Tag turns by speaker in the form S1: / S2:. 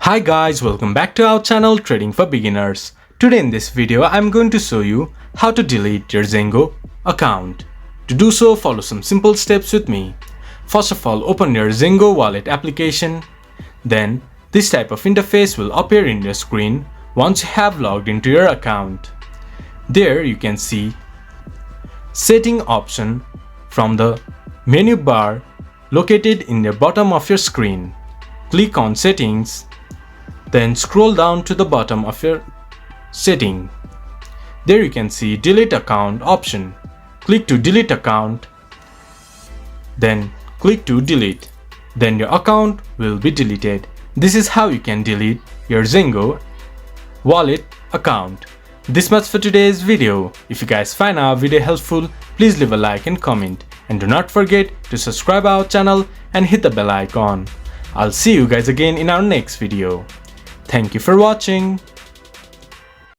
S1: Hi guys, welcome back to our channel Trading for Beginners. Today in this video I'm going to show you how to delete your Zengo account. To do so, follow some simple steps with me. First of all, open your Zengo wallet application. Then this type of interface will appear in your screen once you have logged into your account. There you can see setting option from the menu bar located in the bottom of your screen. Click on settings. Then scroll down to the bottom of your setting. There you can see delete account option. Click to delete account. Then click to delete. Then your account will be deleted. This is how you can delete your Zengo wallet account. This much for today's video. If you guys find our video helpful, please leave a like and comment. And do not forget to subscribe our channel and hit the bell icon. I'll see you guys again in our next video. Thank you for watching.